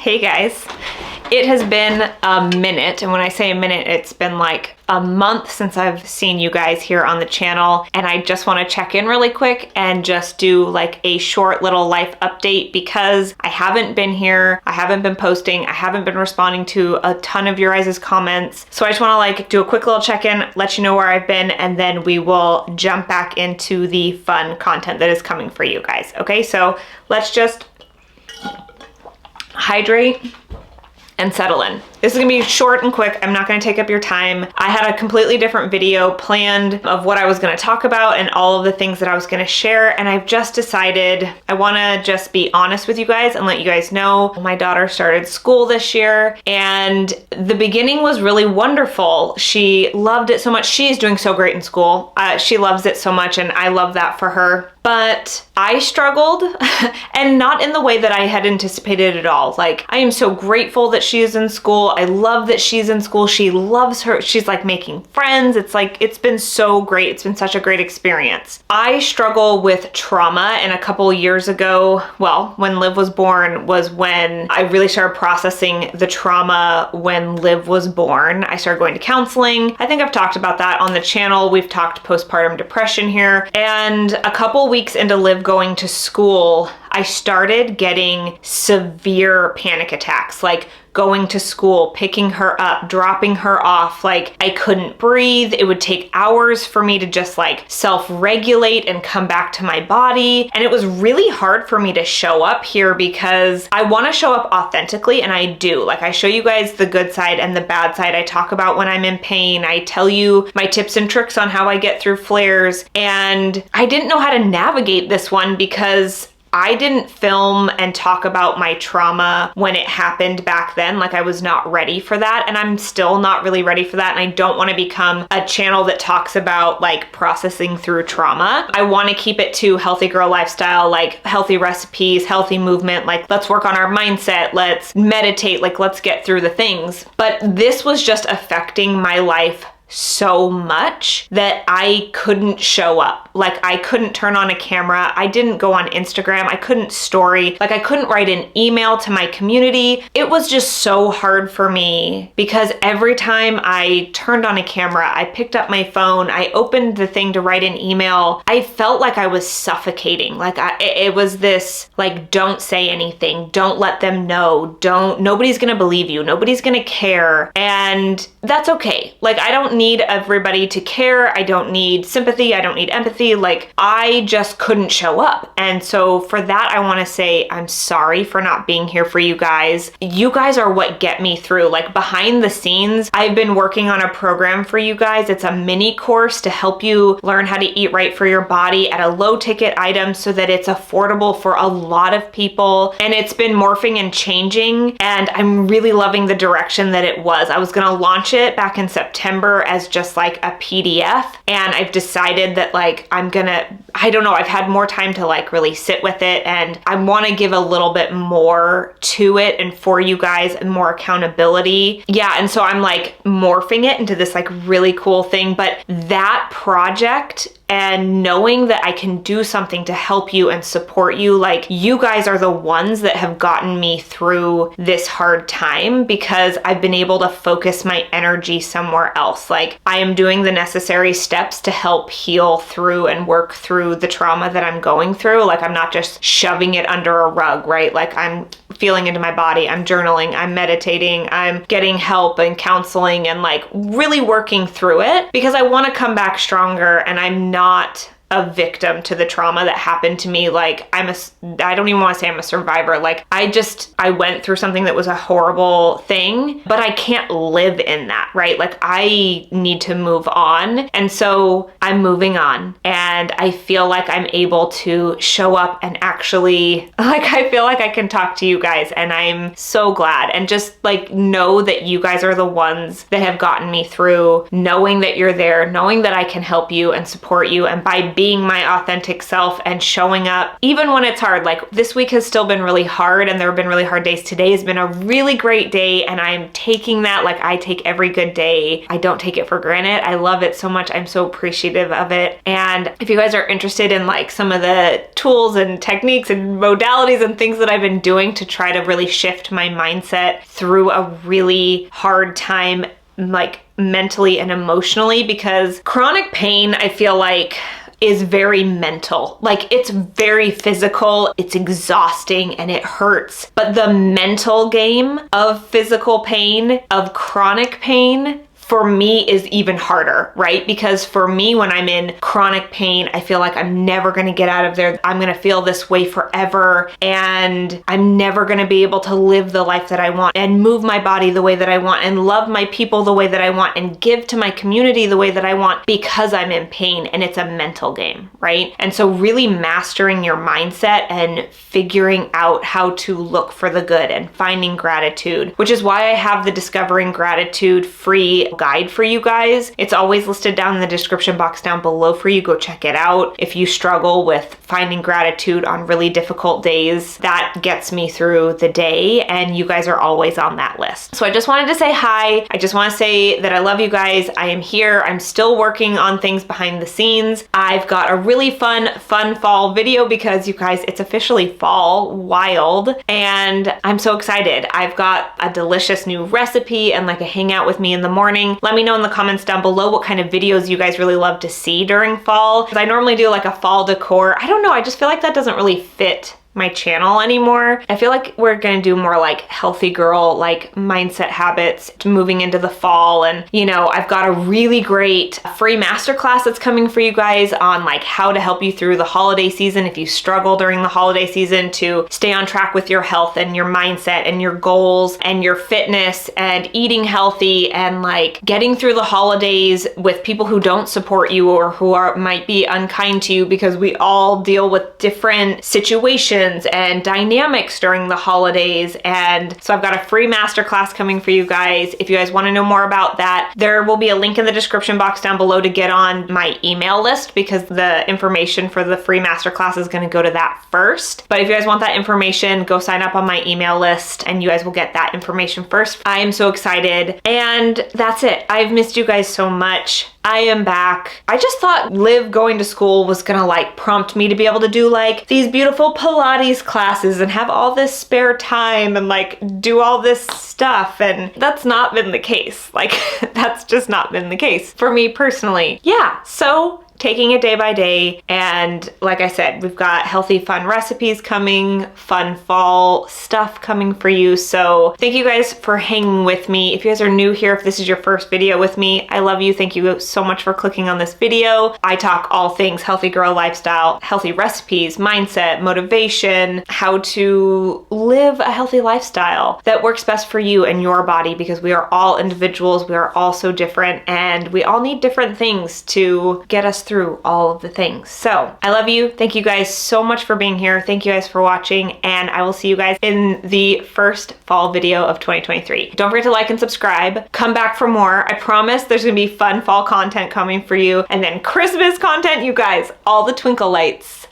Hey guys, it has been a minute, and when I say a minute, it's been like a month since I've seen you guys here on the channel, and I just want to check in really quick and just do like a short little life update because I haven't been here, I haven't been posting, I haven't been responding to a ton of your guys' comments. So I just want to like do a quick little check-in, let you know where I've been, and then we will jump back into the fun content that is coming for you guys. Okay, so let's just hydrate and settle in. This is gonna be short and quick. I'm not gonna take up your time. I had a completely different video planned of what I was gonna talk about and all of the things that I was gonna share, and I've just decided I wanna just be honest with you guys and let you guys know my daughter started school this year, and the beginning was really wonderful. She loved it so much. She's doing so great in school. She loves it so much, and I love that for her. But I struggled, and not in the way that I had anticipated at all. Like, I am so grateful that she is in school. I love that she's in school. She loves her. She's like making friends. It's like, it's been so great. It's been such a great experience. I struggle with trauma, and a couple years ago, well, when Liv was born was when I really started processing the trauma when Liv was born. I started going to counseling. I think I've talked about that on the channel. We've talked postpartum depression here, and a couple weeks into Liv going to school, I started getting severe panic attacks, like going to school, picking her up, dropping her off. Like, I couldn't breathe. It would take hours for me to just like self-regulate and come back to my body. And it was really hard for me to show up here because I want to show up authentically, and I do. Like, I show you guys the good side and the bad side. I talk about when I'm in pain. I tell you my tips and tricks on how I get through flares. And I didn't know how to navigate this one because I didn't film and talk about my trauma when it happened back then. Like, I was not ready for that, and I'm still not really ready for that, and I don't want to become a channel that talks about like processing through trauma. I want to keep it to healthy girl lifestyle, like healthy recipes, healthy movement, like let's work on our mindset, let's meditate, like let's get through the things. But this was just affecting my life so much that I couldn't show up. Like, I couldn't turn on a camera. I didn't go on Instagram. I couldn't story. Like, I couldn't write an email to my community. It was just so hard for me because every time I turned on a camera, I picked up my phone, I opened the thing to write an email, I felt like I was suffocating. Like, it was this, like, don't say anything. Don't let them know. Nobody's gonna believe you. Nobody's gonna care. And that's okay. Like, I don't need everybody to care. I don't need sympathy. I don't need empathy. Like, I just couldn't show up. And so for that, I want to say I'm sorry for not being here for you guys. You guys are what get me through. Like, behind the scenes, I've been working on a program for you guys. It's a mini course to help you learn how to eat right for your body at a low ticket item so that it's affordable for a lot of people. And it's been morphing and changing, and I'm really loving the direction that it was. I was going to launch it back in September as just like a PDF, and I've decided that like I don't know, I've had more time to like really sit with it, and I want to give a little bit more to it and for you guys and more accountability. Yeah, and so I'm like morphing it into this like really cool thing. But that project and knowing that I can do something to help you and support you, like, you guys are the ones that have gotten me through this hard time because I've been able to focus my energy somewhere else. Like, I am doing the necessary steps to help heal through and work through the trauma that I'm going through. Like, I'm not just shoving it under a rug, right? Like, I'm feeling into my body, I'm journaling, I'm meditating, I'm getting help and counseling and like really working through it because I want to come back stronger, and I'm not a victim to the trauma that happened to me. Like, I don't even want to say I'm a survivor. Like, I went through something that was a horrible thing, but I can't live in that, right? Like, I need to move on. And so I'm moving on, and I feel like I'm able to show up and actually, like, I feel like I can talk to you guys, and I'm so glad. And just like know that you guys are the ones that have gotten me through, knowing that you're there, knowing that I can help you and support you. And by being my authentic self and showing up even when it's hard. Like this week has still been really hard and there have been really hard days. Today has been a really great day and I'm taking that like I take every good day. I don't take it for granted. I love it so much. I'm so appreciative of it. And if you guys are interested in like some of the tools and techniques and modalities and things that I've been doing to try to really shift my mindset through a really hard time, like mentally and emotionally, because chronic pain, I feel like, is very mental. Like it's very physical, it's exhausting and it hurts. But the mental game of physical pain, of chronic pain, for me is even harder, right? Because for me, when I'm in chronic pain, I feel like I'm never gonna get out of there. I'm gonna feel this way forever and I'm never gonna be able to live the life that I want and move my body the way that I want and love my people the way that I want and give to my community the way that I want because I'm in pain, and it's a mental game, right? And so really mastering your mindset and figuring out how to look for the good and finding gratitude, which is why I have the Discovering Gratitude free guide for you guys. It's always listed down in the description box down below for you. Go check it out. If you struggle with finding gratitude on really difficult days, that gets me through the day, and you guys are always on that list. So I just wanted to say hi. I just want to say that I love you guys. I am here. I'm still working on things behind the scenes. I've got a really fun fall video because you guys, it's officially fall, wild, and I'm so excited. I've got a delicious new recipe and like a hangout with me in the morning. Let me know in the comments down below what kind of videos you guys really love to see during fall. I normally do like a fall decor. I don't know, I just feel like that doesn't really fit my channel anymore. I feel like we're gonna do more like healthy girl, like mindset habits moving into the fall. And you know, I've got a really great free masterclass that's coming for you guys on like how to help you through the holiday season if you struggle during the holiday season to stay on track with your health and your mindset and your goals and your fitness and eating healthy and like getting through the holidays with people who don't support you or who might be unkind to you, because we all deal with different situations and dynamics during the holidays. And so I've got a free masterclass coming for you guys. If you guys want to know more about that, there will be a link in the description box down below to get on my email list, because the information for the free masterclass is going to go to that first. But if you guys want that information, go sign up on my email list and you guys will get that information first. I am so excited. And that's it. I've missed you guys so much. I am back. I just thought Liv going to school was gonna like prompt me to be able to do like these beautiful Pilates classes and have all this spare time and like do all this stuff, and that's not been the case. Like that's just not been the case for me personally. Yeah, so taking it day by day. And like I said, we've got healthy, fun recipes coming, fun fall stuff coming for you. So thank you guys for hanging with me. If you guys are new here, if this is your first video with me, I love you. Thank you so much for clicking on this video. I talk all things healthy girl lifestyle, healthy recipes, mindset, motivation, how to live a healthy lifestyle that works best for you and your body, because we are all individuals. We are all so different and we all need different things to get us through all of the things. So I love you. Thank you guys so much for being here. Thank you guys for watching, and I will see you guys in the first fall video of 2023. Don't forget to like and subscribe. Come back for more. I promise there's gonna be fun fall content coming for you, and then Christmas content, you guys, all the twinkle lights.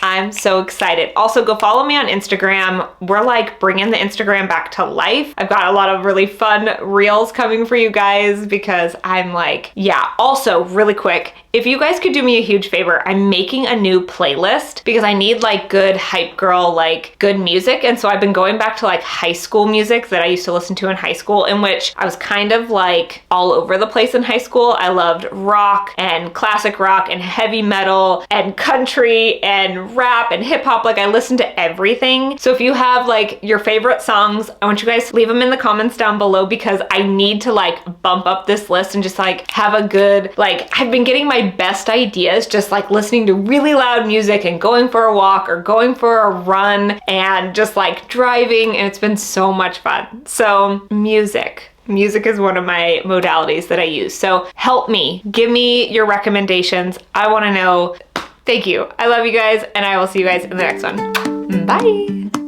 I'm so excited. Also, go follow me on Instagram. We're like bringing the Instagram back to life. I've got a lot of really fun reels coming for you guys because I'm like, yeah. Also, really quick, if you guys could do me a huge favor, I'm making a new playlist because I need like good hype girl, like good music. And so I've been going back to like high school music that I used to listen to in high school, in which I was kind of like all over the place in high school. I loved rock and classic rock and heavy metal and country and rap and hip hop. Like I listened to everything. So if you have like your favorite songs, I want you guys to leave them in the comments down below, because I need to like bump up this list and just like have a good, like I've been getting my best ideas just like listening to really loud music and going for a walk or going for a run and just like driving, and it's been so much fun. So music is one of my modalities that I use. So help me, give me your recommendations. I want to know. Thank you. I love you guys, and I will see you guys in the next one. Bye.